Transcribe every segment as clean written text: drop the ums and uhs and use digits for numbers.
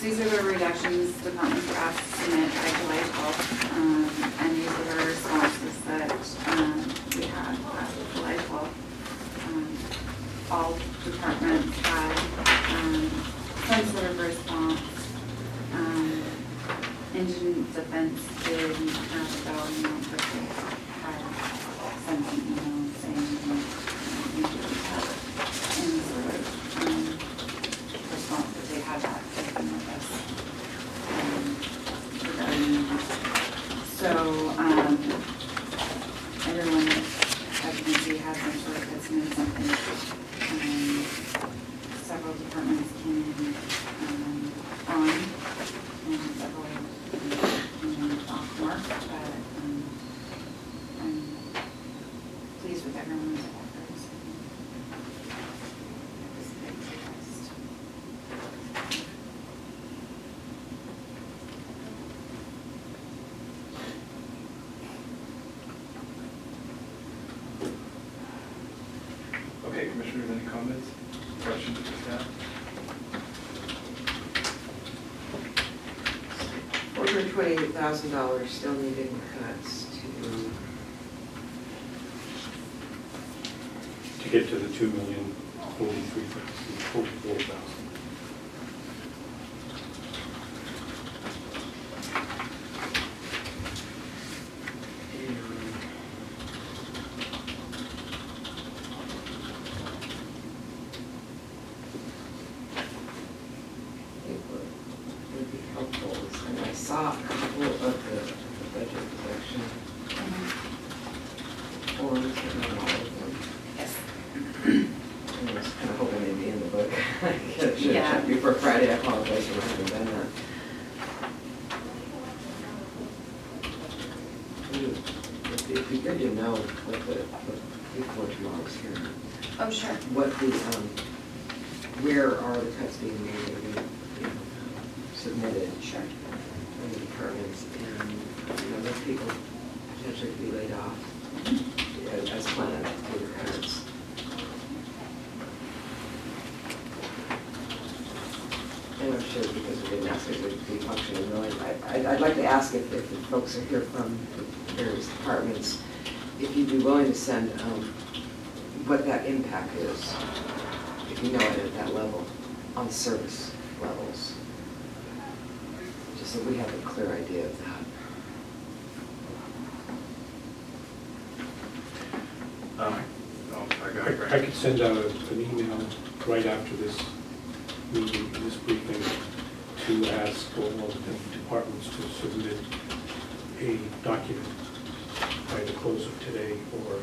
these are the reductions departments were asked to submit by July 12th, and these are the responses that we had after July 12th. All departments had some sort of response. Indigent Defense didn't have a dollar amount, but they had sent an email saying that we didn't have any sort of response, that they had that taken with us regarding that. So everyone, as you can see, has some sort of submitted something. Several departments came on, and several off mark, but I'm pleased with everyone's efforts. Okay, Commissioners, any comments, questions of the staff? $428,000 still needing cuts to get to the 2,044,000. would be helpful. And I saw a couple of the budget projection forms, but not all of them. Yes. I was kind of hoping they'd be in the book. I should have Yeah. checked before Friday. I apologize for having done that. It'd be good to know what before tomorrow's hearing, Oh, sure. what the, where are the cuts being made that we, submitted Sure. from the departments, and, let people potentially be laid off as planned for the cuts. And I'm sure because we didn't ask it to be functioning really, I'd like to ask if the folks are here from the various departments, if you'd be willing to send what that impact is, if you know it at that level, on service levels. Just so we have a clear idea of that. I could send out an email right after this meeting, this briefing, to ask all of the departments to submit a document by the close of today or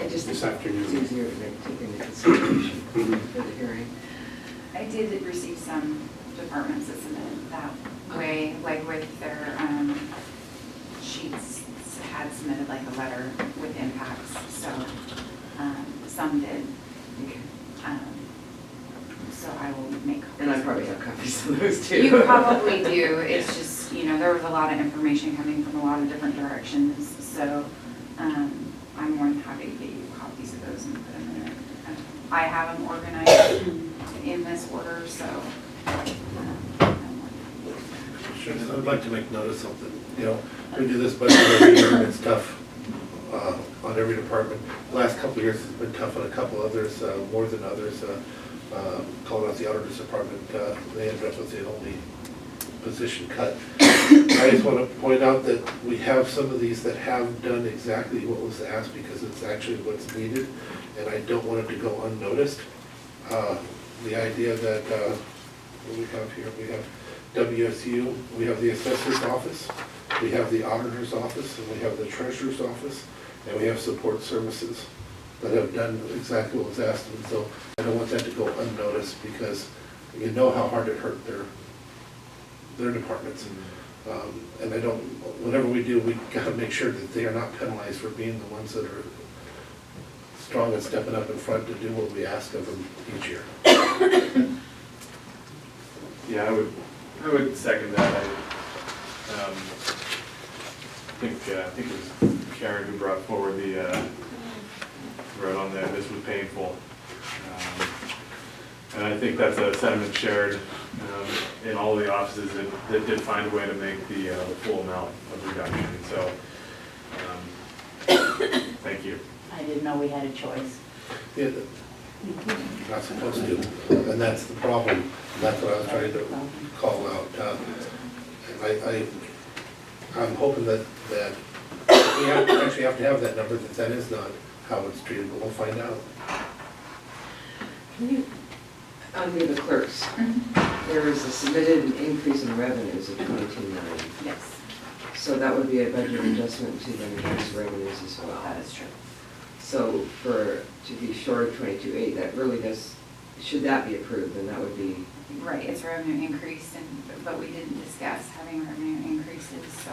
this afternoon. It's easier to take into consideration for the hearing. I did receive some departments that submitted that way, like with their sheets had submitted like a letter with impacts, so some did. Okay. So I will make copies. And I probably have copies of those too. You probably do. It's just, there was a lot of information coming from a lot of different directions, so I'm more than happy to get you copies of those and put them in there. I have them organized in this order, so Sure, I'd like to make note of something. We do this budget every year, and it's tough on every department. The last couple of years has been tough on a couple others, more than others. Calling out the auditor's department, they ended up with the only position cut. I just want to point out that we have some of these that have done exactly what was asked because it's actually what's needed, and I don't want it to go unnoticed. The idea that, what we have here, we have WSU, we have the assessor's office, we have the auditor's office, and we have the treasurer's office, and we have support services that have done exactly what was asked. And so I don't want that to go unnoticed because you know how hard it hurt their departments. And I don't, whatever we do, we gotta make sure that they are not penalized for being the ones that are strong and stepping up in front to do what we ask of them each year. Yeah, I would second that. I think it was Karen who brought forward the, wrote on there, this was painful. And I think that's a sentiment shared in all of the offices that did find a way to make the full amount of reduction. So, thank you. I didn't know we had a choice. Yeah, not supposed to, and that's the problem, and that's what I was trying to call out. I'm hoping that we actually have to have that number, that is not how it's treated, but we'll find out. Can you, under the clerks, there is a submitted increase in revenues of 22.9. Yes, So that would be a budget adjustment to the increased revenues as well. that is true. So to be short of 22.8, that really does, should that be approved, then that would be, Right, it's revenue increase, but we didn't discuss having revenue increases, so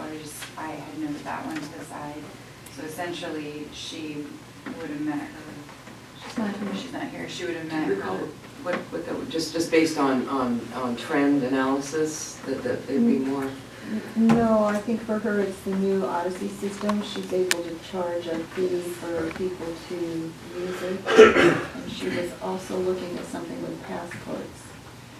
I had noted that one to the side. So essentially, she would have met her, she's not here, she would have met recall her. what that would, just based on trend analysis, that it'd be more? No, I think for her, it's the new Odyssey system. She's able to charge a fee for people to use it. And she was also looking at something with passports.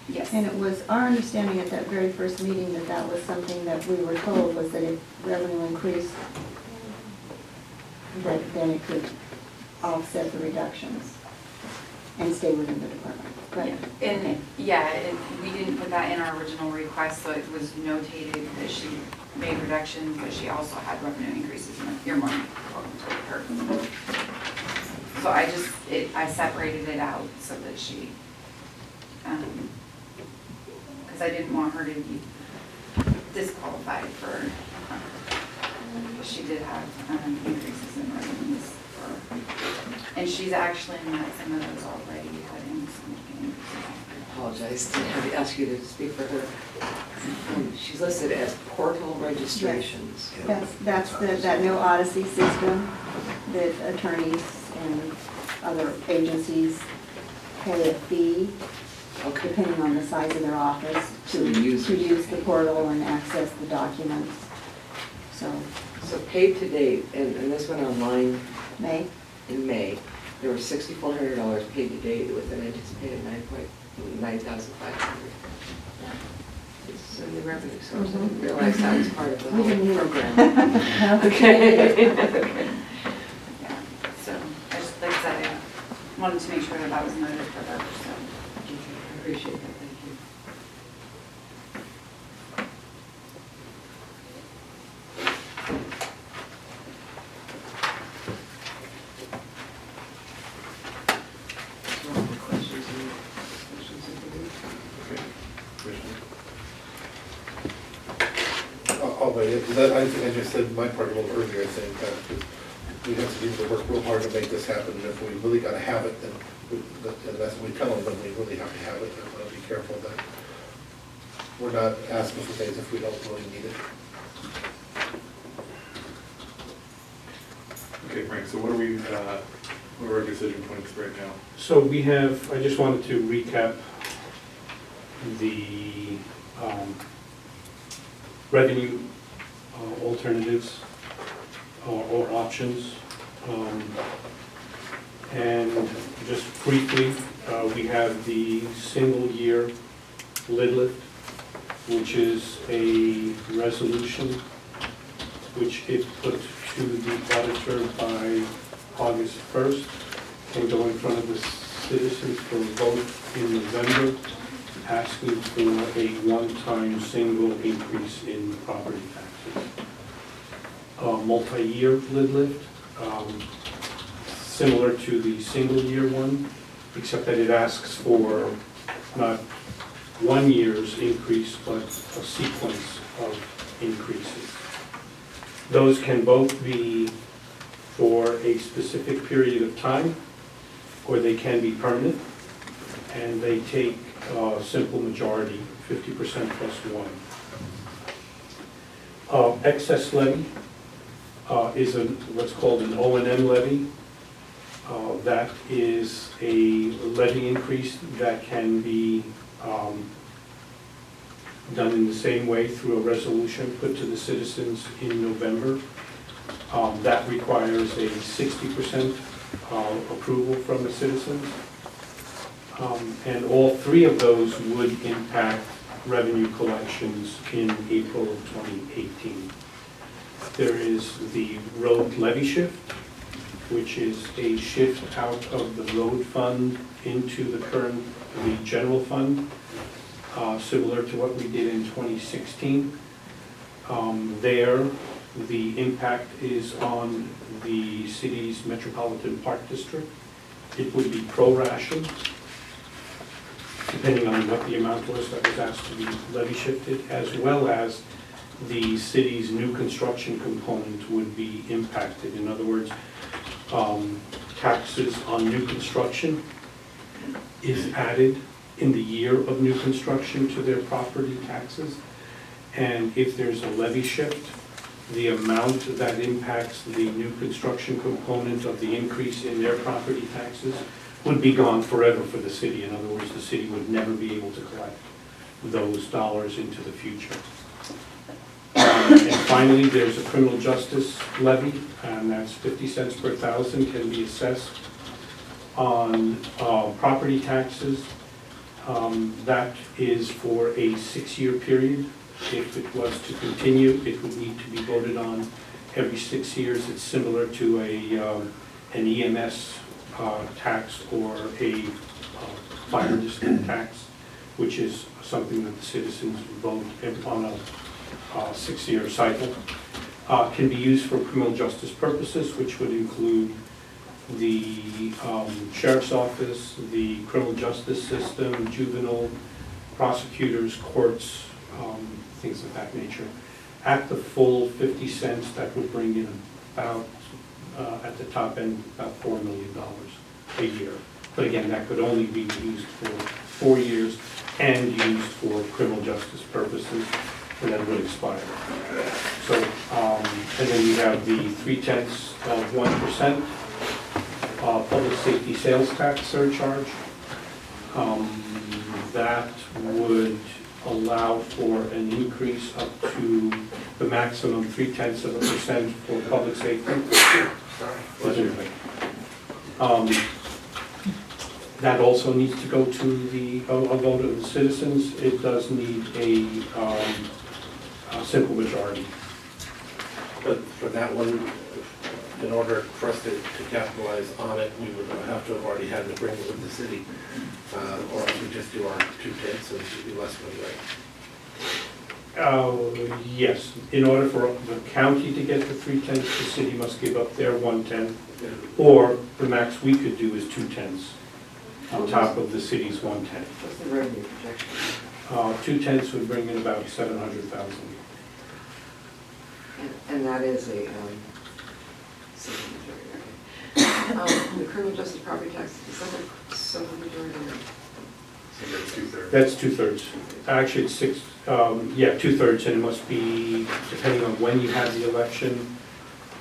Yes. And it was our understanding at that very first meeting that that was something that we were told was that if revenue increased, that then it could offset the reductions and stay within the department. But And, we didn't put that in our original request, so it was notated that she made reductions, but she also had revenue increases in your money. So I separated it out so that she, because I didn't want her to be disqualified for, she did have increases in revenues. And she's actually met some of those already, having some increases. Apologize to have to ask you to speak for her. She's listed as portal registrations. that's that new Odyssey system that attorneys and other agencies pay a fee, Okay. depending on the size of their office, To use it. use the portal and access the documents. So, So paid to date, and this went online May, in May, there were $6,400 paid to date with an anticipated 9,500. It's a new revenue source. I didn't realize that was part of the We didn't whole either. program. Okay. Yeah, so I just, like I said, I wanted to make sure that that was noted for her, so. I appreciate that, thank you. So, all the questions and discussions of the week? Okay. Commissioner? I'll wait, because I think I just said my part a little earlier, I think, because we have to do the work real hard to make this happen, and if we really gotta have it, then, and that's what we tell them, then we really have to have it, and I wanna be careful that we're not asking for things if we don't really need it. Okay, Frank, so what are our decision points right now? So we have, I just wanted to recap the revenue alternatives or options. And just briefly, we have the single-year lid lift, which is a resolution which if put to the auditor by August 1st, can go in front of the citizens for a vote in November, asking for a one-time single increase in property taxes. Multi-year lid lift, similar to the single-year one, except that it asks for not 1 year's increase, but a sequence of increases. Those can both be for a specific period of time, or they can be permanent, and they take a simple majority, 50% plus 1. Excess levy is what's called an O&M levy. That is a levy increase that can be done in the same way through a resolution put to the citizens in November. That requires a 60% approval from the citizens. And all three of those would impact revenue collections in April of 2018. There is the road levy shift, which is a shift out of the road fund into the general fund, similar to what we did in 2016. There, the impact is on the city's Metropolitan Park District. It would be pro-rationed, depending on what the amount was that was asked to be levy shifted, as well as the city's new construction component would be impacted. In other words, taxes on new construction is added in the year of new construction to their property taxes. And if there's a levy shift, the amount that impacts the new construction component of the increase in their property taxes would be gone forever for the city. In other words, the city would never be able to collect those dollars into the future. And finally, there's a criminal justice levy, and that's 50 cents per thousand can be assessed on property taxes. That is for a 6-year period. If it was to continue, it would need to be voted on every 6 years. It's similar to an EMS tax or a fire district tax, which is something that the citizens vote on a 6-year cycle. Can be used for criminal justice purposes, which would include the sheriff's office, the criminal justice system, juvenile prosecutors, courts, things of that nature. At the full 50 cents, that would bring in about, at the top end, about $4 million a year. But again, that could only be used for 4 years and used for criminal justice purposes, and then would expire. So, and then you have the 0.3% public safety sales tax surcharge. That would allow for an increase up to the maximum 0.3% for public safety. That also needs to go to the a vote of the citizens. It does need a simple majority. But for that one, in order for us to capitalize on it, we would have to have already had an agreement with the city, or else we just do our 2/10, so it should be less money, right? Yes, in order for the county to get the 0.3, the city must give up their 1/10, or the max we could do is 2/10 on top of the city's 1/10. What's the revenue projection? 2/10 would bring in about 700,000. And that is a, the criminal justice property tax, is that a simple majority? That's 2/3. Actually, it's 2/3, and it must be, depending on when you have the election,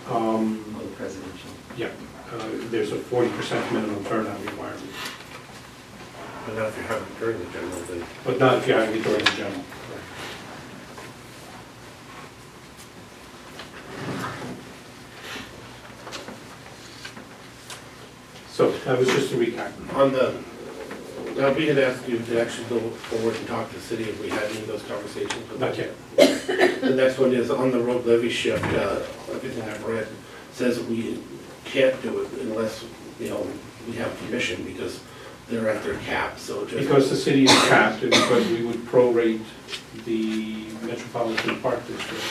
Oh, the presidential. yeah, there's a 40% minimum turnout requirement, But not if you're having it during the general, then. but not if you're having it during the general. So that was just a recap. On the, now, we had asked you to actually go forward and talk to the city if we had any of those conversations. But Not yet. The next one is on the road levy shift. Everything I've read says that we can't do it unless, we have permission because they're at their cap, so just. Because the city is capped, and because we would prorate the Metropolitan Park District,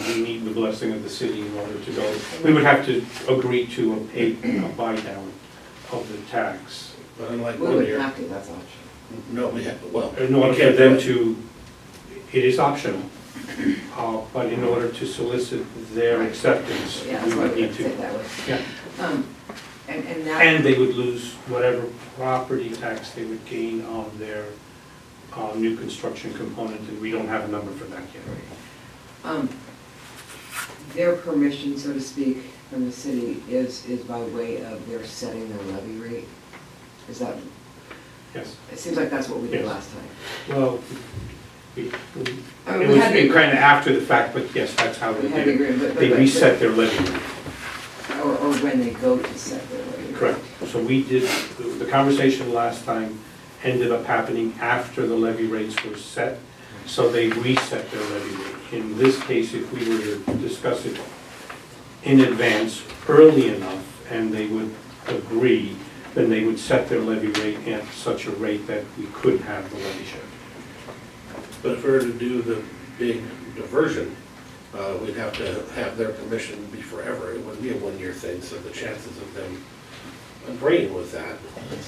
we need the blessing of the city in order to go. We would have to agree to a buy-down of the tax. But unlike We one would year. have to, that's optional. No, we have, well. In order we for can't them do it. it is optional, but in order to solicit their acceptance, Yeah, we that's why would we need have to say it to. that way. Yeah. And that. And they would lose whatever property tax they would gain on their new construction component, and we don't have a number for that yet. Their permission, so to speak, from the city is by way of their setting their levy rate? Is that, Yes. it seems like that's what we did Yes. last time. Well, I mean, it we was had the kind of after the fact, but yes, that's how they We had did the it. agreement, They reset their levy rate. or when they go to set their levy rate. Correct. So we did, the conversation last time ended up happening after the levy rates were set, so they reset their levy rate. In this case, if we were to discuss it in advance, early enough, and they would agree, then they would set their levy rate at such a rate that we could have the levy shift. But if we were to do the big diversion, we'd have to have their permission be forever. It wouldn't be a one-year thing, so the chances of them agreeing with that.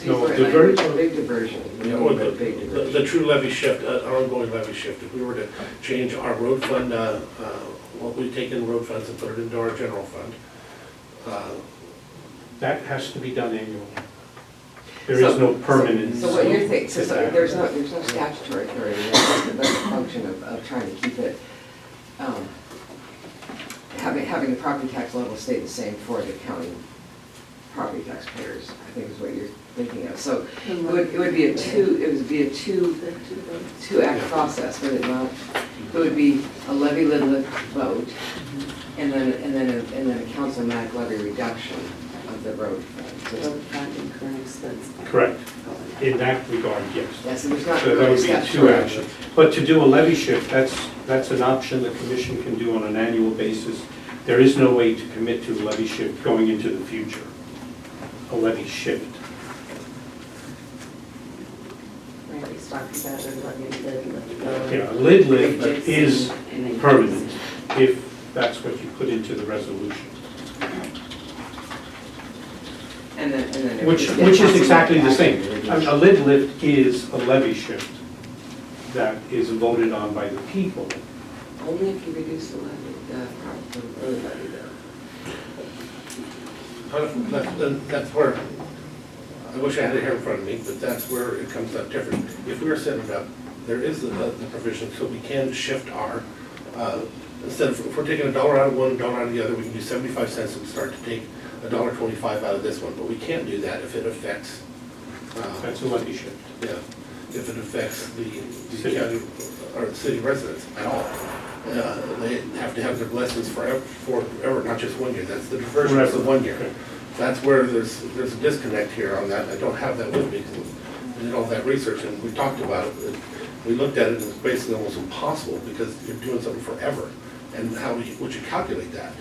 No, a big diversion. You know, the true levy shift, ongoing levy shift, if we were to change our road fund, what we take in road funds and put it into our general fund. That has to be done annually. There is no permanent. So what you're thinking, so there's no statutory authority, that's a function of trying to keep it, having the property tax level stay the same for the county property taxpayers, I think is what you're thinking of. So it would be a two-act process, would it not? It would be a levy lift vote, and then a councilmatic levy reduction of the road fund. Road fund and current expense. Correct. In that regard, yes. Yes, and there's not So that really would be two statutory. actions. But to do a levy shift, that's an option the commission can do on an annual basis. There is no way to commit to a levy shift going into the future. A levy shift. Randy's talking about a levy lid. Yeah, a lid lift is permanent if that's what you put into the resolution. And then if Which we get is councilmatic exactly the action, same. reduction. I mean, a lid lift is a levy shift that is voted on by the people. Only if you reduce the levy, the road levy though. That's where, I wish I had it here in front of me, but that's where it comes up different. If we were setting it up, there is the provision, so we can shift our, instead of, if we're taking $1 out of one, $1 out of the other, we can do 75 cents and start to take $1.25 out of this one, but we can't do that if it affects, That's a levy shift. yeah, if it affects the City. county, or the city residents at all. They have to have their blessings forever, not just 1 year, that's the diversion of the 1 year. Okay. That's where there's a disconnect here on that. I don't have that with me because I did all that research and we talked about it. We looked at it and it's basically almost impossible because you're doing something forever. And how would you calculate that?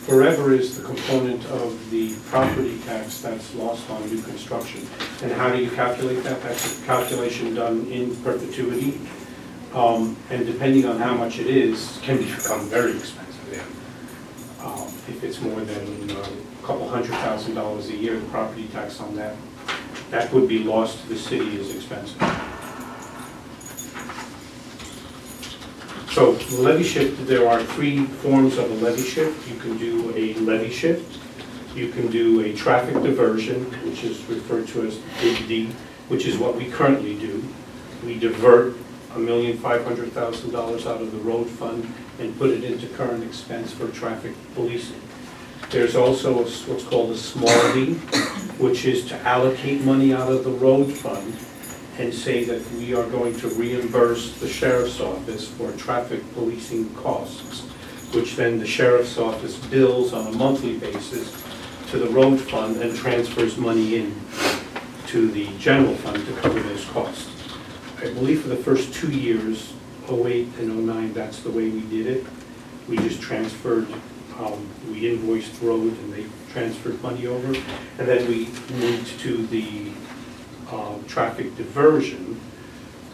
Forever is the component of the property tax that's lost on new construction. And how do you calculate that? That's a calculation done in perpetuity. And depending on how much it is, can become very expensive. If it's more than a couple $100,000 a year, the property tax on that would be lost to the city as expensive. So the levy shift, there are three forms of a levy shift. You can do a levy shift, you can do a traffic diversion, which is referred to as Big D, which is what we currently do. We divert $1,500,000 out of the road fund and put it into current expense for traffic policing. There's also what's called a small D, which is to allocate money out of the road fund and say that we are going to reimburse the sheriff's office for traffic policing costs, which then the sheriff's office bills on a monthly basis to the road fund and transfers money in to the general fund to cover those costs. I believe for the first 2 years, 08 and 09, that's the way we did it. We just transferred, we invoiced road and they transferred money over. And then we moved to the traffic diversion,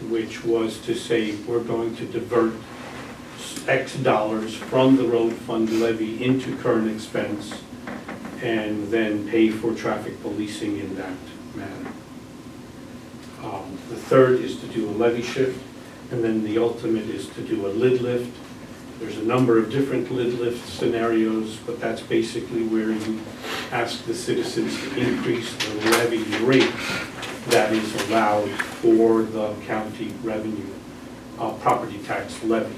which was to say we're going to divert X dollars from the road fund levy into current expense and then pay for traffic policing in that manner. The third is to do a levy shift, and then the ultimate is to do a lid lift. There's a number of different lid lift scenarios, but that's basically where you ask the citizens to increase the levy rate that is allowed for the county revenue, property tax levy.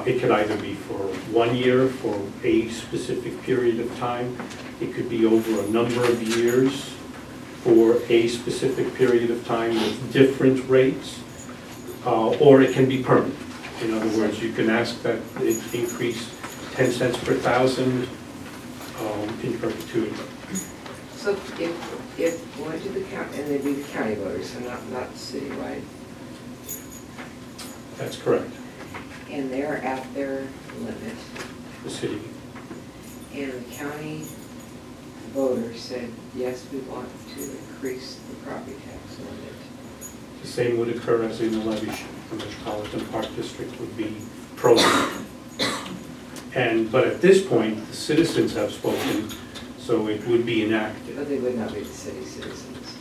It could either be for 1 year, for a specific period of time. It could be over a number of years for a specific period of time with different rates, or it can be permanent. In other words, you can ask that it increase 10 cents per thousand in perpetuity. So if one to the county, and they'd be the county voters, so not citywide, That's correct, and they're at their limit, the city. and the county voters said, yes, we want to increase the property tax limit. The same would occur as in the levy. The Metropolitan Park District would be pro. But at this point, the citizens have spoken, so it would be enacted. But they would not be the city citizens.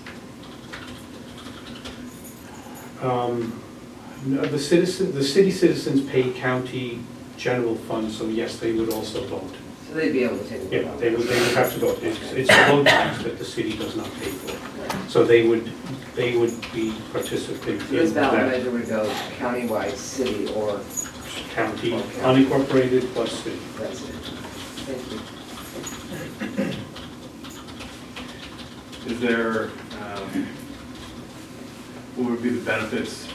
No, the city citizens pay county general fund, so yes, they would also vote. So they'd be able to take a vote Yeah, on they would this. have to vote. It's the road tax that the city does not pay for. So they would be participants So this in ballot that measure would go countywide, city, or county, Okay. unincorporated plus city. resident. Thank you. Is there, what would be the benefits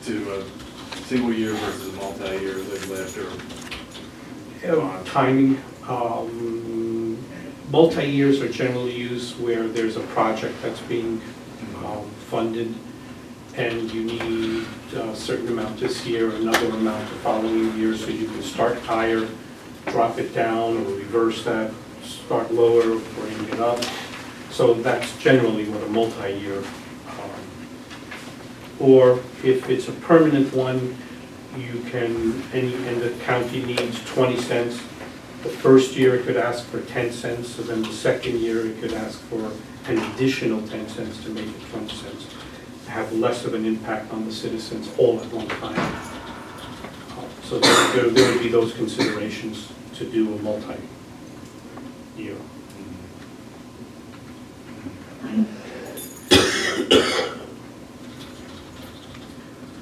to a single year versus a multi-year lift or? Timing, multi-years are generally used where there's a project that's being funded and you need a certain amount this year, another amount the following year, so you can start higher, drop it down, or reverse that, start lower, bring it up. So that's generally what a multi-year, or if it's a permanent one, you can, and the county needs 20 cents. The first year it could ask for 10 cents, so then the second year it could ask for an additional 10 cents to make it 20 cents. Have less of an impact on the citizens all at one time. So there would be those considerations to do a multi-year.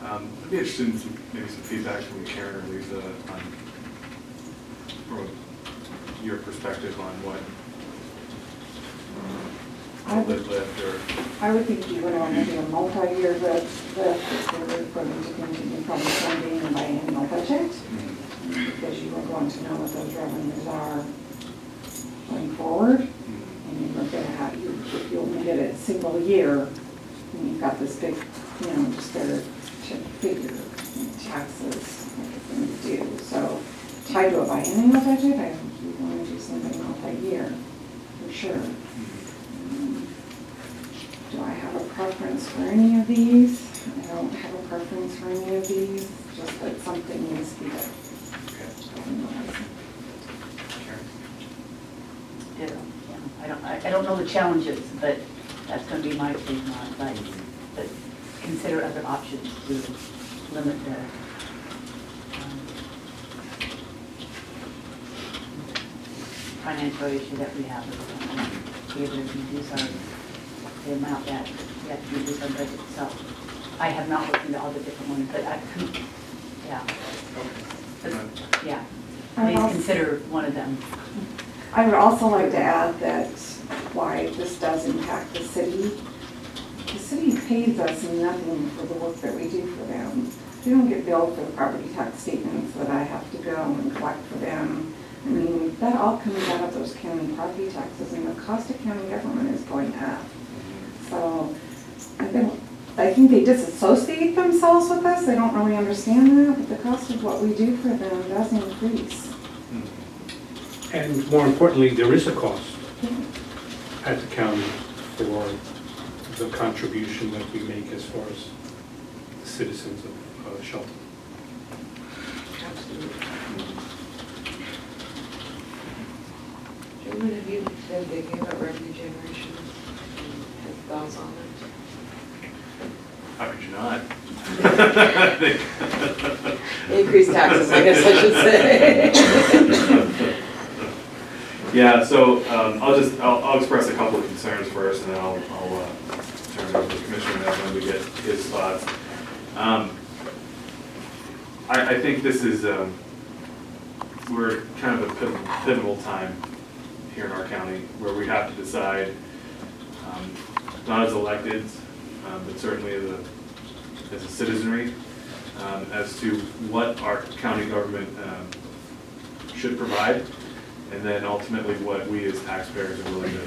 I'd be interested in maybe some feedback from Karen or Lisa on, from your perspective on what lift or. I would think you would want to do a multi-year lift if they were going to continue from funding a biennial budget, because you are going to know what those revenues are going forward, and you're going to have, if you only did it a single year, and you've got this big, just better to figure taxes, everything to do. So tied to a biennial budget, I think you want to do something multi-year, for sure. Do I have a preference for any of these? I don't have a preference for any of these, just that something needs to be done. Ditto, yeah. I don't know the challenges, but that's going to be my take on it, but consider other options to limit the financial issue that we have. To be able to reduce the amount that we have to reduce our budget itself. I have not looked into all the different ones, but yeah. But, yeah, please consider one of them. I would also like to add that why this does impact the city pays us nothing for the work that we do for them. We don't get billed for the property tax statements that I have to go and collect for them. I mean, that all comes out of those county property taxes, and the cost of county government is going up. So I think they disassociate themselves with us. They don't really understand that, but the cost of what we do for them does increase. And more importantly, there is a cost at the county for the contribution that we make as far as the citizens of Shelton. Absolutely. Gentlemen, have you been thinking about revenue generation and have thoughts on it? How could you not? Increased taxes, I guess I should say. Yeah, so I'll express a couple of concerns first, and then I'll turn it over to the commissioner when we get his thoughts. I think this is, we're kind of a pivotal time here in our county where we have to decide, not as electeds, but certainly as a citizenry, as to what our county government should provide and then ultimately what we as taxpayers are willing to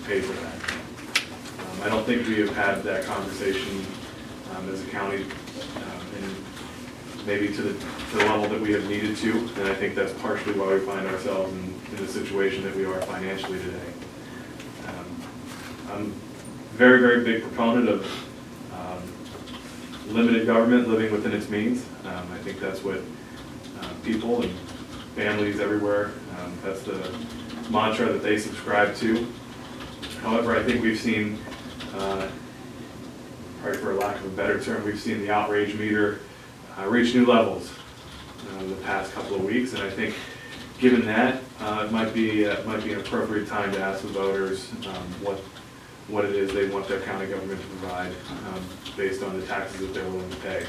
pay for that. I don't think we have had that conversation as a county, and maybe to the level that we have needed to, and I think that's partially why we find ourselves in the situation that we are financially today. I'm a very, very big proponent of limited government, living within its means. I think that's what people and families everywhere, that's the mantra that they subscribe to. However, I think we've seen, probably for lack of a better term, we've seen the outrage meter reach new levels in the past couple of weeks, and I think given that, it might be an appropriate time to ask the voters what it is they want their county government to provide based on the taxes that they're willing to pay.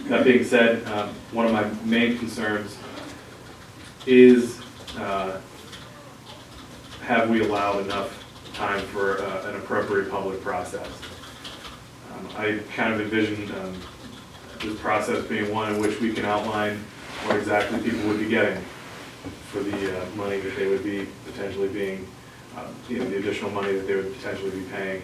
That being said, one of my main concerns is have we allowed enough time for an appropriate public process? I kind of envisioned this process being one in which we can outline what exactly people would be getting for the money that they would be potentially being, the additional money that they would potentially be paying,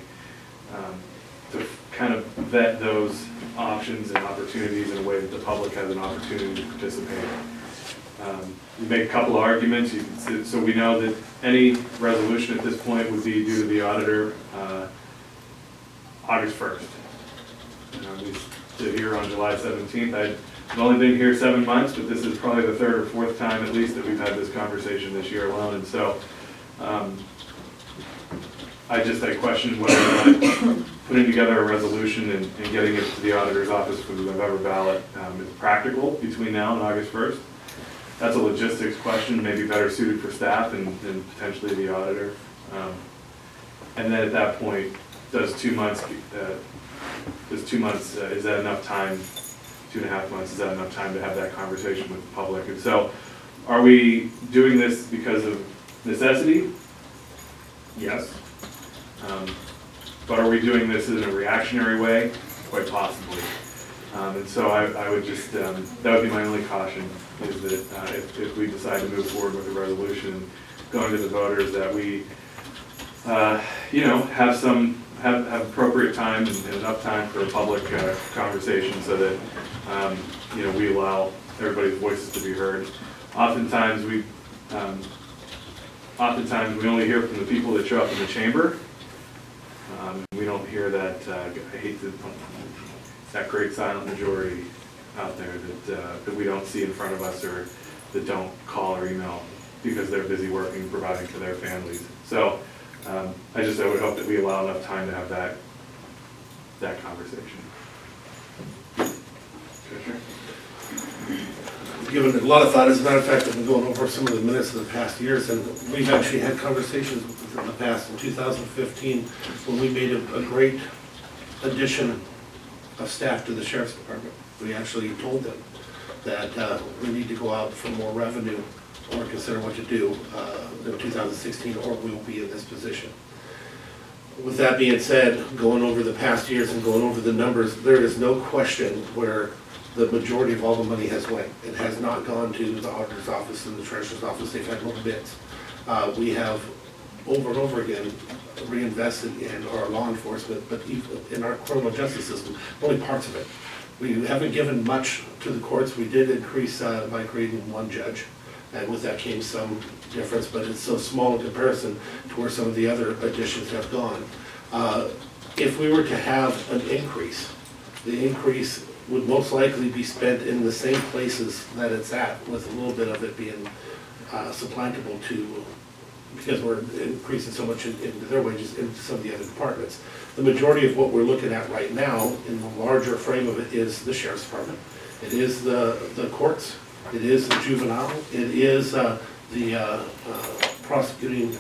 to kind of vet those options and opportunities in a way that the public has an opportunity to participate. We make a couple of arguments. So we know that any resolution at this point would be due to the auditor August 1st. We sit here on July 17th. I've only been here 7 months, but this is probably the third or fourth time at least that we've had this conversation this year alone. And so I question whether or not putting together a resolution and getting it to the auditor's office for the November ballot is practical between now and August 1st. That's a logistics question, maybe better suited for staff and potentially the auditor. And then at that point, does 2 months, is that enough time, 2.5 months, is that enough time to have that conversation with the public? And so, are we doing this because of necessity? Yes. But are we doing this in a reactionary way? Quite possibly. And so I would just, that would be my only caution, is that if we decide to move forward with the resolution, going to the voters, that we, have appropriate time and enough time for a public conversation so that, we allow everybody's voices to be heard. Oftentimes we only hear from the people that show up in the chamber. We don't hear that, I hate to, that great silent majority out there that we don't see in front of us, or that don't call or email because they're busy working, providing for their families. So I would hope that we allow enough time to have that conversation. Given a lot of thought, as a matter of fact, I've been going over some of the minutes of the past years, and we've actually had conversations in the past. In 2015, when we made a great addition of staff to the sheriff's department, we actually told them that we need to go out for more revenue or consider what to do in 2016, or we will be in this position. With that being said, going over the past years and going over the numbers, there is no question where the majority of all the money has went. It has not gone to the auditor's office and the treasurer's office. They've had little bits. We have over and over again reinvested in our law enforcement, but even in our criminal justice system, only parts of it. We haven't given much to the courts. We did increase by creating one judge, and with that came some difference, but it's so small in comparison to where some of the other additions have gone. If we were to have an increase, the increase would most likely be spent in the same places that it's at, with a little bit of it being supplantable to, because we're increasing so much in their wages into some of the other departments. The majority of what we're looking at right now, in the larger frame of it, is the sheriff's department. It is the courts. It is the juvenile. It is the prosecuting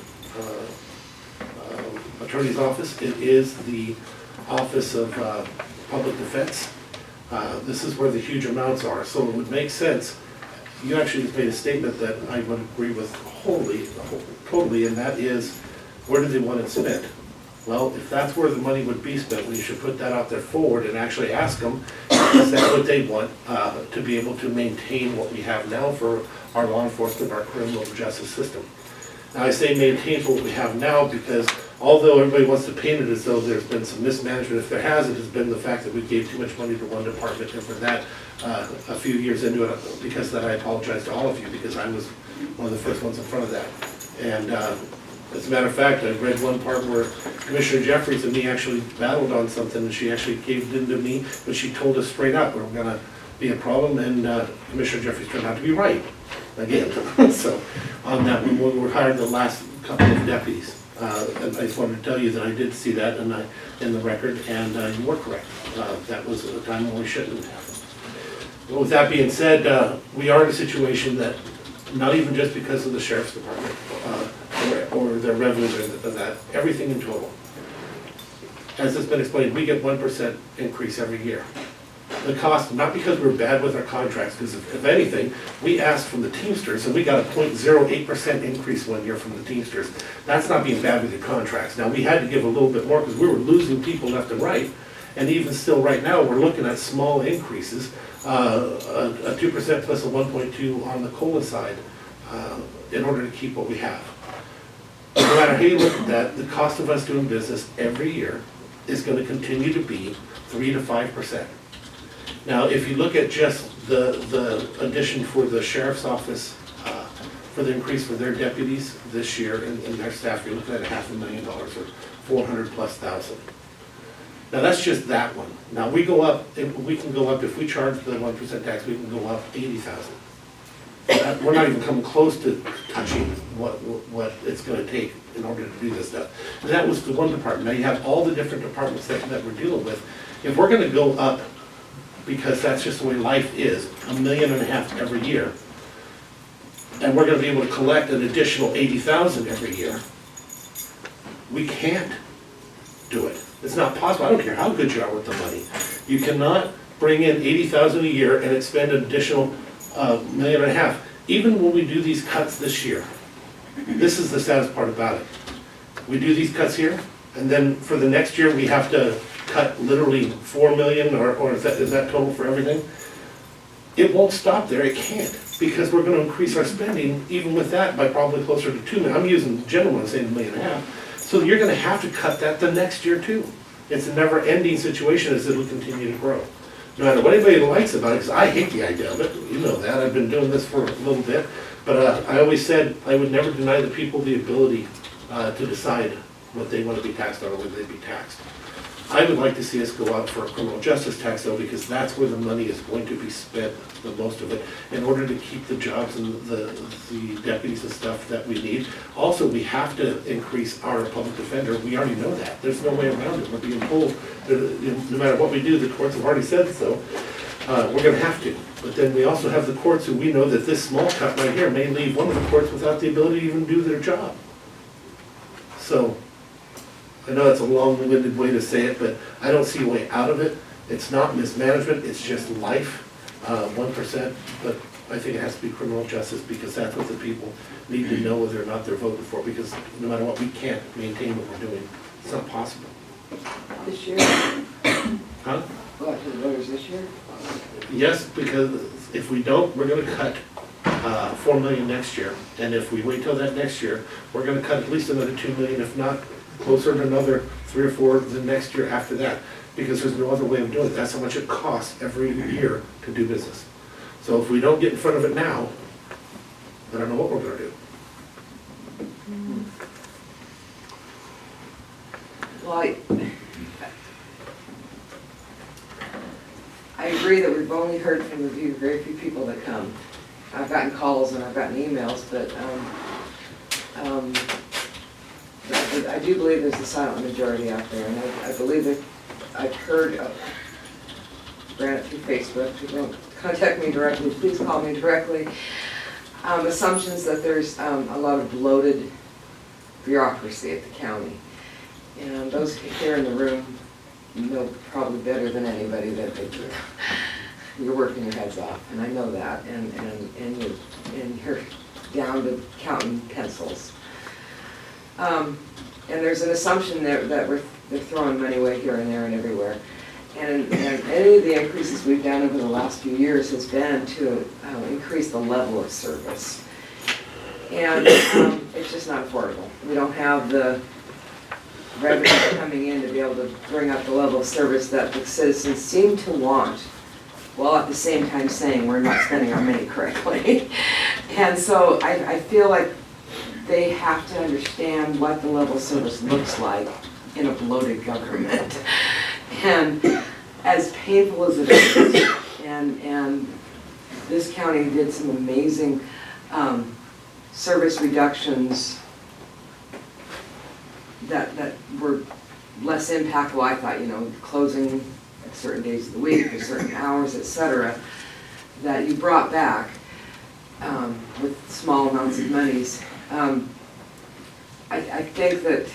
attorney's office. It is the Office of Public Defense. This is where the huge amounts are. So it would make sense. You actually made a statement that I would agree with totally, and that is, where do they want it spent? Well, if that's where the money would be spent, we should put that out there forward and actually ask them, is that what they want, to be able to maintain what we have now for our law enforcement, our criminal justice system. Now, I say maintain for what we have now because although everybody wants to paint it as though there's been some mismanagement, if there has, it has been the fact that we gave too much money to one department, and for that, a few years into it, because of that, I apologize to all of you, because I was one of the first ones in front of that. And as a matter of fact, I read one part where Commissioner Jeffries and me actually battled on something, and she actually caved into me, but she told us straight up, we're gonna be a problem, and Commissioner Jeffries turned out to be right, again. So, on that, when we were hired the last couple of deputies. And I just wanted to tell you that I did see that in the record, and you were correct. That was a time when we shouldn't have happened. But with that being said, we are in a situation that, not even just because of the sheriff's department or their revenues or that, everything in total. As has been explained, we get 1% increase every year. The cost, not because we're bad with our contracts, because if anything, we asked from the Teamsters, and we got a 0.08% increase one year from the Teamsters. That's not being bad with your contracts. Now, we had to give a little bit more because we were losing people left and right, and even still right now, we're looking at small increases, a 2% plus a 1.2 on the COLA side, in order to keep what we have. No matter how you look at that, the cost of us doing business every year is going to continue to be 3 to 5%. Now, if you look at just the addition for the sheriff's office, for the increase for their deputies this year and their staff, you're looking at $500,000 or 400,000+. Now, that's just that one. Now, we go up, we can go up, if we charge the 1% tax, we can go up 80,000. We're not even coming close to touching what it's gonna take in order to do this stuff. And that was the one department. Now, you have all the different departments that we're dealing with. If we're gonna go up, because that's just the way life is, $1.5 million every year, and we're gonna be able to collect an additional 80,000 every year, we can't do it. It's not possible. I don't care how good you are with the money. You cannot bring in 80,000 a year and expend an additional $1.5 million. Even when we do these cuts this year, this is the saddest part about it. We do these cuts here, and then for the next year, we have to cut literally $4 million, or is that total for everything? It won't stop there, it can't, because we're gonna increase our spending even with that by probably closer to $2 million. I'm using general when I'm saying $1.5 million. So you're gonna have to cut that the next year too. It's a never-ending situation as it'll continue to grow. No matter what anybody likes about it, because I hate the idea of it, you know that, I've been doing this for a little bit, but I always said I would never deny the people the ability to decide what they want to be taxed on or whether they be taxed. I would like to see us go out for a criminal justice tax though, because that's where the money is going to be spent, the most of it, in order to keep the jobs and the deputies and stuff that we need. Also, we have to increase our public defender. We already know that. There's no way around it. We're being told, no matter what we do, the courts have already said so. We're gonna have to. But then we also have the courts who we know that this small cut right here may leave one of the courts without the ability to even do their job. So, I know that's a long-winded way to say it, but I don't see a way out of it. It's not mismanagement, it's just life, 1%, but I think it has to be criminal justice because that's what the people need to know whether or not they're voting for, because no matter what, we can't maintain what we're doing. It's not possible. This year? Huh? Go out to the voters this year? Yes, because if we don't, we're gonna cut $4 million next year. And if we wait till that next year, we're gonna cut at least another $2 million, if not closer to another 3 or 4 the next year after that, because there's no other way of doing it. That's how much it costs every year to do business. So if we don't get in front of it now, I don't know what we're gonna do. Well, I agree that we've only heard from the very few people that come. I've gotten calls and I've gotten emails, but I do believe there's a silent majority out there, and I believe that I've heard, granted through Facebook, if you don't contact me directly, please call me directly, assumptions that there's a lot of bloated bureaucracy at the county. And those here in the room know probably better than anybody that you're working your heads off, and I know that, and you're down to counting pencils. And there's an assumption that they're throwing money away here and there and everywhere. And any of the increases we've done over the last few years has been to increase the level of service. And it's just not affordable. We don't have the revenue coming in to be able to bring up the level of service that the citizens seem to want, while at the same time saying we're not spending our money correctly. And so I feel like they have to understand what the level of service looks like in a bloated government. And as painful as it is, and this county did some amazing service reductions that were less impactful, I thought, you know, closing at certain days of the week or certain hours, et cetera, that you brought back with small amounts of monies. I think that,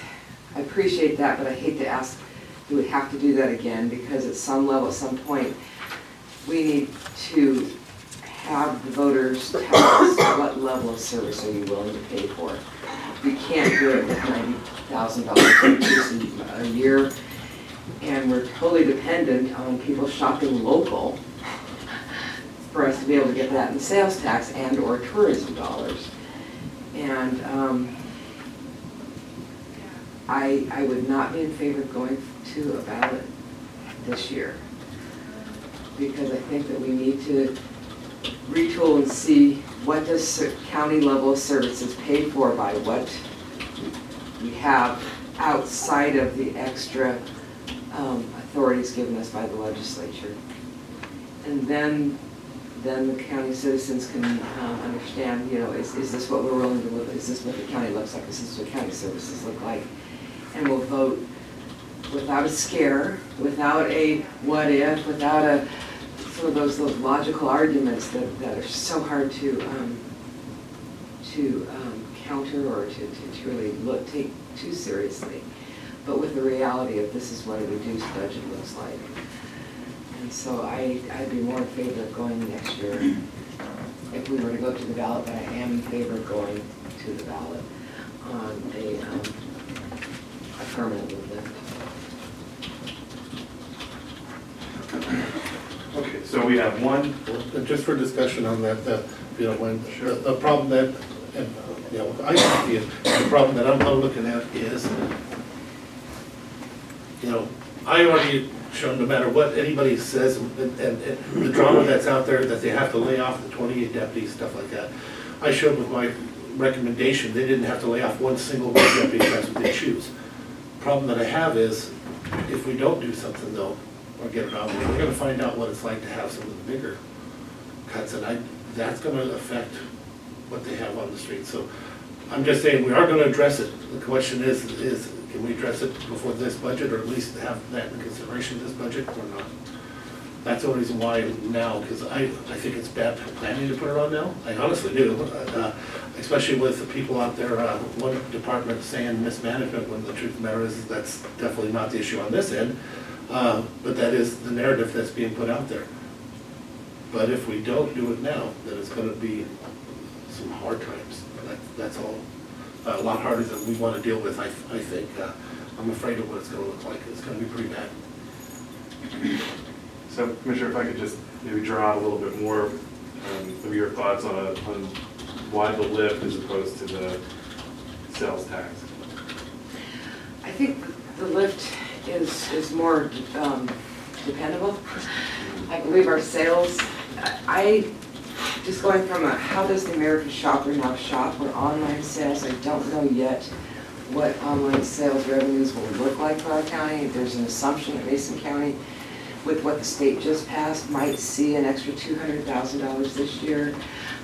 I appreciate that, but I hate to ask, do we have to do that again? Because at some level, at some point, we need to have the voters tell us what level of service are you willing to pay for. We can't do it with $90,000 increase a year, and we're totally dependent on people shopping local for us to be able to get that in sales tax and or tourism dollars. And I would not be in favor of going to a ballot this year, because I think that we need to retool and see what does county level of services paid for by what we have outside of the extra authorities given us by the legislature. And then the county citizens can understand, you know, is this what we're willing to live? Is this what the county looks like? Is this what county services look like? And we'll vote without a scare, without a what if, without a some of those logical arguments that are so hard to counter or to really take too seriously, but with the reality of this is what a reduced budget looks like. And so I'd be more in favor of going next year if we were to go to the ballot, but I am in favor of going to the ballot on a permanent lift. Okay, so we have one. Just for discussion on that, you know, when, the problem that, and, you know, I see it, the problem that I'm looking at is, you know, I already shown no matter what anybody says and the drama that's out there, that they have to lay off the 28 deputies, stuff like that. I showed with my recommendation, they didn't have to lay off one single deputy, that's what they choose. Problem that I have is, if we don't do something though, or get it on, we're gonna find out what it's like to have some of the bigger cuts, and that's gonna affect what they have on the street. So I'm just saying, we are gonna address it. The question is can we address it before this budget, or at least have that in consideration this budget, or not? That's the reason why now, because I think it's bad planning to put it on now. I honestly do, especially with the people out there, one department saying mismanagement, when the truth of the matter is that's definitely not the issue on this end. But that is the narrative that's being put out there. But if we don't do it now, then it's going to be some hard times. That's all. A lot harder than we want to deal with, I think. I'm afraid of what it's going to look like. It's going to be pretty bad. So, Commissioner, if I could just maybe draw out a little bit more of your thoughts on why the lift as opposed to the sales tax. I think the lift is more dependable. I believe our sales, just going from how does the American shopper now shop or online sales, I don't know yet what online sales revenues will look like for our county. There's an assumption that Mason County, with what the state just passed, might see an extra $200,000 this year,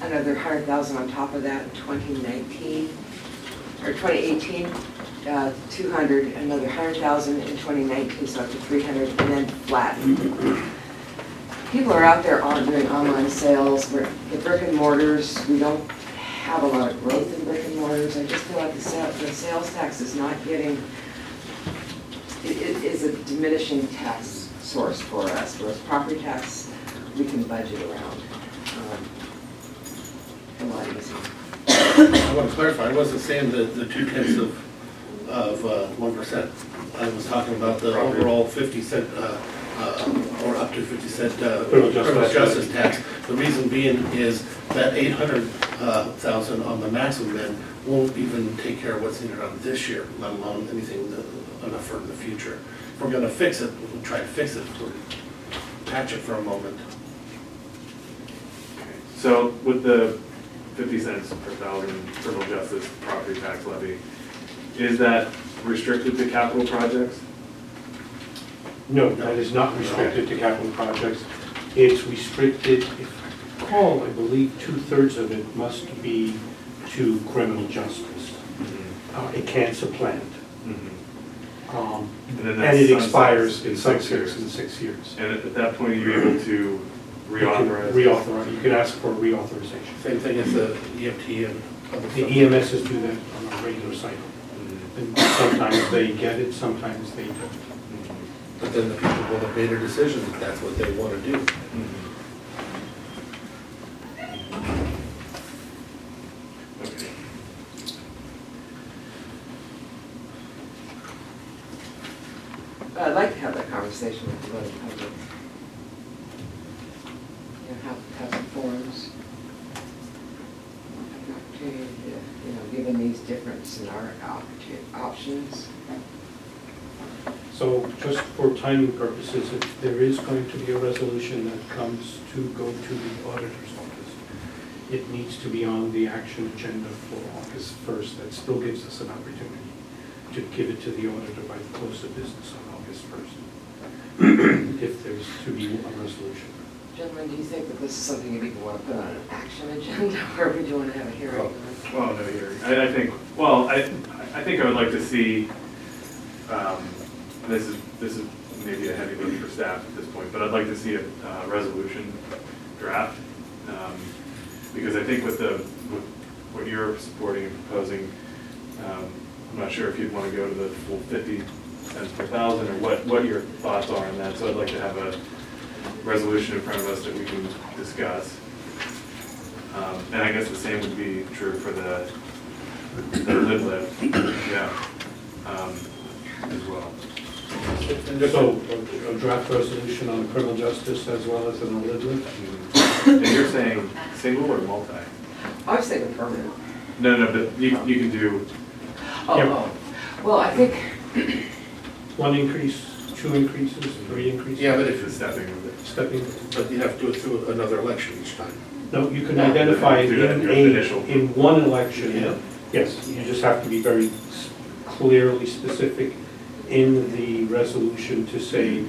another $100,000 on top of that in 2019, or 2018. 200, another 100,000 in 2019, so up to 300, and then flat. People are out there doing online sales. The brick and mortars, we don't have a lot of growth in brick and mortars. I just feel like the sales tax is not getting, it is a diminishing tax source for us, whereas property tax, we can budget around. A lot easier. I want to clarify, I wasn't saying the 0.2 of 1%. I was talking about the overall 50-cent, or up to 50-cent criminal justice tax. The reason being is that 800,000 on the maximum then won't even take care of what's needed on this year, let alone anything enough for the future. If we're gonna fix it, we'll try to fix it, patch it for a moment. So with the 50 cents per thousand criminal justice property tax levy, is that restricted to capital projects? No, that is not restricted to capital projects. It's restricted, if I recall, I believe 2/3 of it must be to criminal justice. It can't supplant. And then And that it sunsets expires in in some 6 years. in 6 years. And at that point, are you able to You can reauthorize? reauthorize, you can ask for reauthorization. Same thing as the EFT and other The stuff. EMSs do that on a regular cycle. And sometimes they get it, sometimes they don't. But then the people will have made a decision if that's what they want to do. Okay. I'd like to have that conversation with the other public. You know, have some forums. An opportunity to, you know, given these different scenario options. So just for timing purposes, if there is going to be a resolution that comes to go to the auditor's office, it needs to be on the action agenda for August 1st. That still gives us an opportunity to give it to the auditor by the close of business on August 1st, if there's to be a resolution. Gentlemen, do you think that this is something you people want to put on an action agenda, or would you want to have a hearing? on it? Well, no hearing. I think, well, I think I would like to see, this is maybe a heavy lift for staff at this point, but I'd like to see a resolution draft. Because I think with what you're supporting and proposing, I'm not sure if you'd want to go to the full 50 cents per thousand or what your thoughts are on that. So I'd like to have a resolution in front of us that we can discuss. And I guess the same would be true for the lid lift, yeah, as well. So a draft resolution on criminal justice as well as an lid lift? And you're saying single or multi? I was thinking permanent. No, but you can do, Oh, well, I think, 1 increase, 2 increases, 3 increases? Yeah, but if it's stepping with it. Stepping. But you'd have to do it through another election each time. No, you can identify it Do that in your initial. in one election. Yeah. Yes, you just have to be very clearly specific in the resolution to say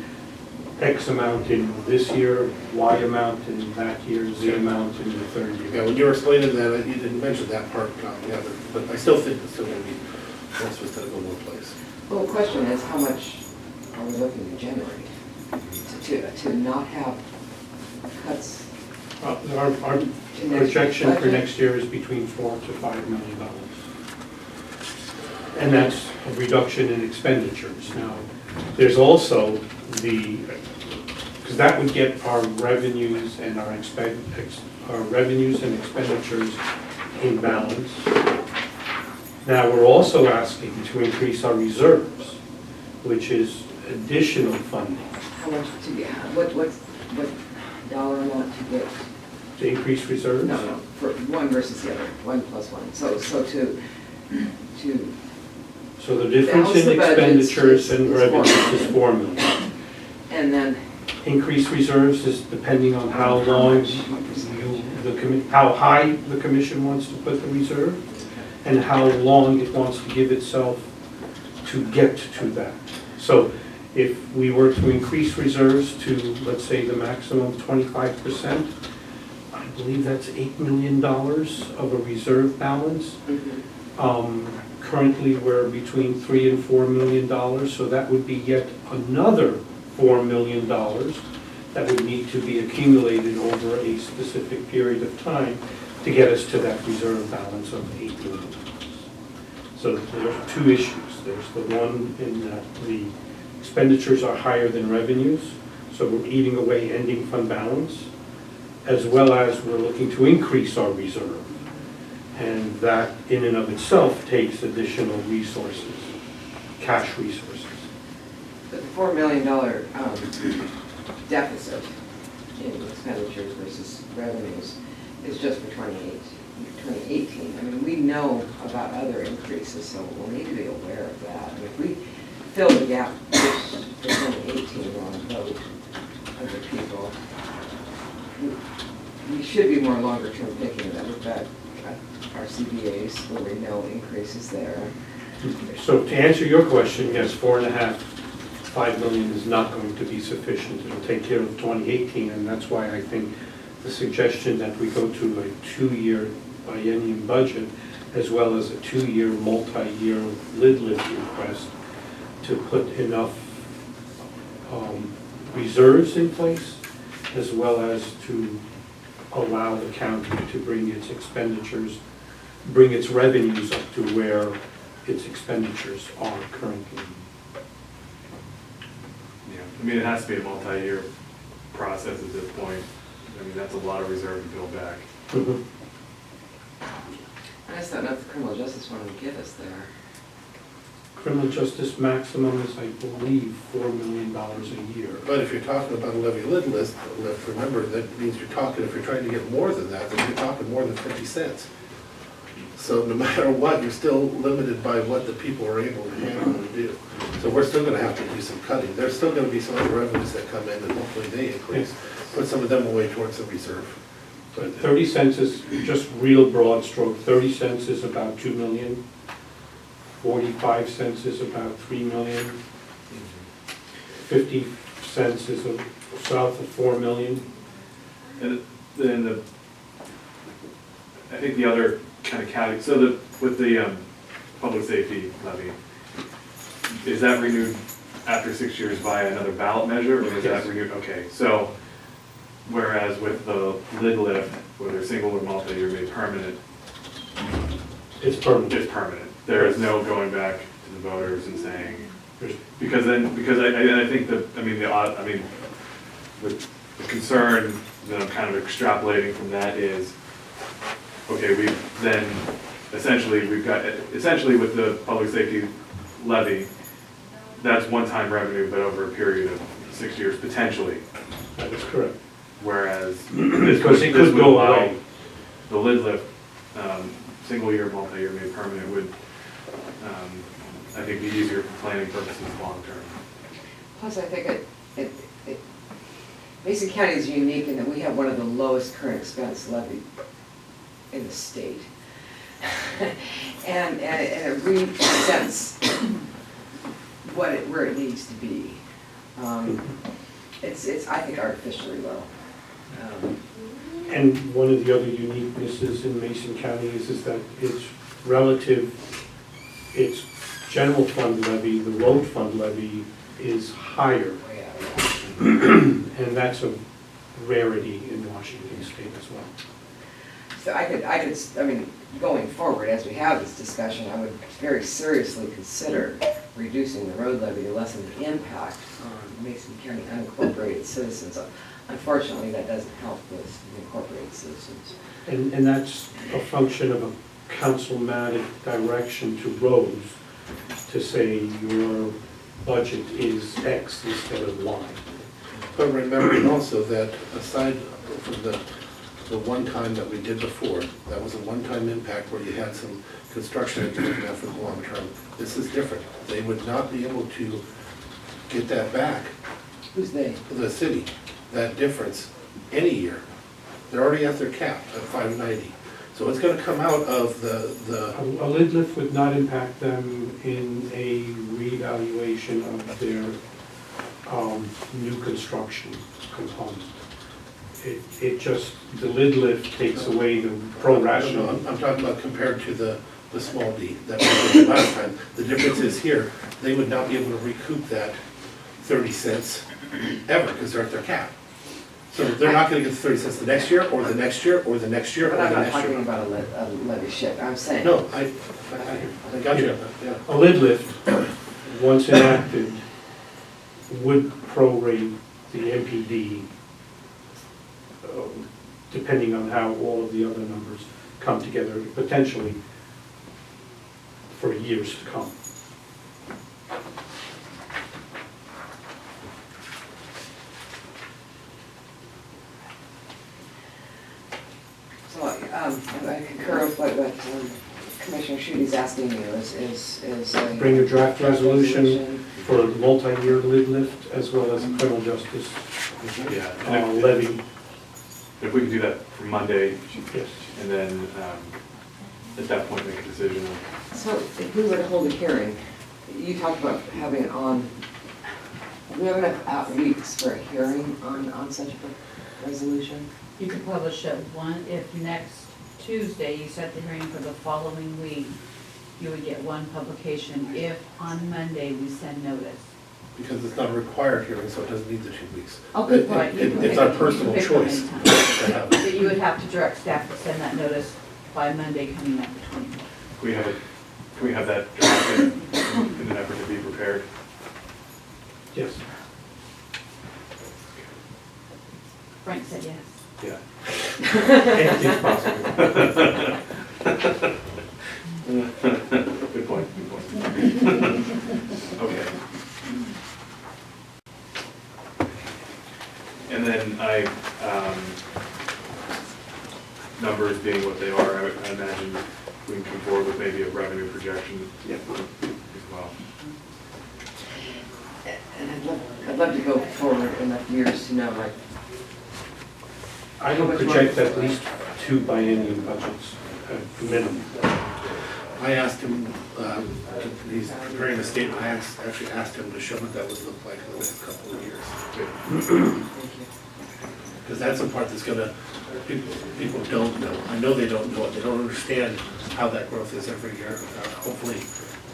X amount in this year, Y amount in that year, Z amount in the third Yeah, year. when you were explaining that, you didn't mention that part, yeah, but I still think it's still going to be, most of it's going to go one place. well, the question is, how much are we looking to generate? To not have cuts Our to next projection for budget? next year is between $4 to $5 million. And that's a reduction in expenditures. Now, there's also because that would get our revenues and our revenues and expenditures in balance. Now, we're also asking to increase our reserves, which is additional funding How much to get, what dollar amount to get? to increase reserves. No, for one versus the other, 1 plus 1. So to So the difference Balance in the budgets expenditures and is revenues is $4 million. and then Increased reserves is depending on how long how high the commission wants to put the reserve and how long it wants to give itself to get to that. So if we were to increase reserves to, let's say, the maximum 25%, I believe that's $8 million of a reserve balance. Currently, we're between $3 and $4 million, so that would be yet another $4 million that would need to be accumulated over a specific period of time to get us to that reserve balance of $8 million. So there are two issues. There's the one in that the expenditures are higher than revenues, so we're eating away ending fund balance, as well as we're looking to increase our reserve. And that in and of itself takes additional resources. cash resources. The $4 million deficit in expenditures versus revenues is just for 2018. I mean, we know about other increases, so we'll need to be aware of that. And if we fill the gap for 2018 on vote other people, we should be more longer-term thinking that we've got our CBAs where we know increases there. So to answer your question, yes, 5 million is not going to be sufficient. It'll take care of 2018, and that's why I think the suggestion that we go to a 2-year biennium budget as well as a 2-year multi-year lid lift request to put enough reserves in place as well as to allow the county to bring its expenditures, bring its revenues up to where its expenditures are currently. Yeah, I mean, it has to be a multi-year process at this point. I mean, that's a lot of reserve to build back. Mhm. I just don't know if the criminal justice wanted to give us there. Criminal justice maximum is, I believe, $4 million a year. But if you're talking about a levy lid lift, remember, that means you're talking, if you're trying to get more than that, then you're talking more than 50 cents. So no matter what, you're still limited by what the people are able to handle and do. So we're still gonna have to do some cutting. There's still gonna be some other revenues that come in and hopefully they increase. Put some of them away towards the reserve. But 30 cents is just real broad stroke. 30 cents is about 2 million. 45 cents is about 3 million. 50 cents is south of 4 million. And then I think the other kind of category, so with the public safety levy, is that renewed after 6 years via another ballot measure, or is that Yes. renewed? Okay, so whereas with the lid lift, whether single or multi-year made permanent, It's permanent. it's permanent. There is no going back to the voters and saying, because I think that, with the concern that I'm kind of extrapolating from that is, okay, we've got with the public safety levy, that's one-time revenue, but over a period of 6 years, potentially. That is correct. Whereas Because it this could would go allow away. the lid lift, single year, multi-year made permanent would, I think, be easier for planning purposes long-term. Plus, I think Mason County is unique in that we have one of the lowest current expense levy in the state. and it represents where it needs to be. It's I think artificially low. And one of the other uniquenesses in Mason County is that its relative, its general fund levy, the road fund levy is higher. And that's a rarity in Washington State as well. So I mean, going forward, as we have this discussion, I would very seriously consider reducing the road levy to lessen the impact on Mason County unincorporated citizens. Unfortunately, that doesn't help with the incorporated citizens. And that's a function of a councilmatic direction to roads to say your budget is X instead of Y. But remembering also that aside from the one time that we did before, that was a one-time impact where you had some construction that you're looking at for the long term. This is different. They would not be able to get that back, Who's they? the city, that difference, any year. They're already at their cap at 590. So it's gonna come out of the A lid lift would not impact them in a reevaluation of their new construction component. It just, the lid lift takes away the pro rational. I'm talking about compared to the small D that we did last time. The difference is here, they would not be able to recoup that 30 cents ever because they're at their cap. So they're not gonna get the 30 cents the next year, or the next year, or the next year, or But the I'm not next talking year. about a levy shift. I'm saying. No, I got you, yeah. A lid lift, once enacted, would prorate the MPD, depending on how all of the other numbers come together, potentially for years to come. I concur with what Commissioner Schudy's asking you is. Bring a draft resolution for a multi-year lid lift as well as a criminal justice Yeah. And levy. if we could do that for Monday, Yes. and then at that point make a decision of, So if we were to hold a hearing, you talked about having it on, do we have enough weeks for a hearing on such a resolution? You could publish it if next Tuesday you set the hearing for the following week, you would get one publication. If on Monday we send notice. Because it's not a required hearing, so it doesn't need the 2 weeks. Oh, good Right, you can It's our pick- personal you can pick one choice anytime. to have it. But you would have to direct staff to send that notice by Monday coming up the 20th. can we have that drafted in an effort to be prepared? Yes. Frank said yes. Yeah. Anything's possible. Good point, good point. Okay. And then numbers being what they are, I imagine we can come forward with maybe a revenue projection as well. And I'd love to go forward enough years to know, like, I would project at least 2 biennial budgets at minimum. I asked him, he's preparing a statement, I actually asked him to show what that would look like in the next couple of years. Because that's the part that's gonna, people don't know, I know they don't know it, they don't understand how that growth is every year. Hopefully,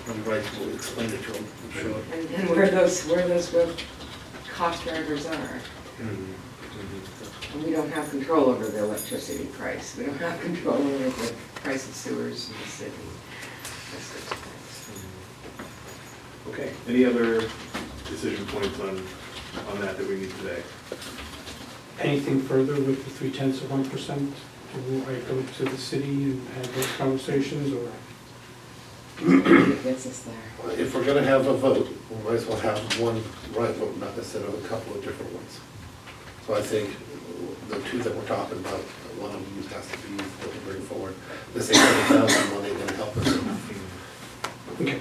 when he writes, we'll explain it to them, and show it. and where those growth cost drivers are. And we don't have control over the electricity price, we don't have control over the price of sewers in the city. Those sorts of things. Okay, any other decision points on that we need today? Anything further with the 0.3%? Do I go to the city and have those conversations, or? It gets us there. If we're gonna have a vote, we might as well have one right vote, not instead of a couple of different ones. So I think the 2 that we're talking about, one of them has to be what we bring forward. This 800,000 money gonna help us. Okay.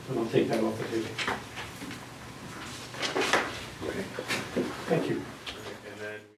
Then I'll take that off the table. Okay.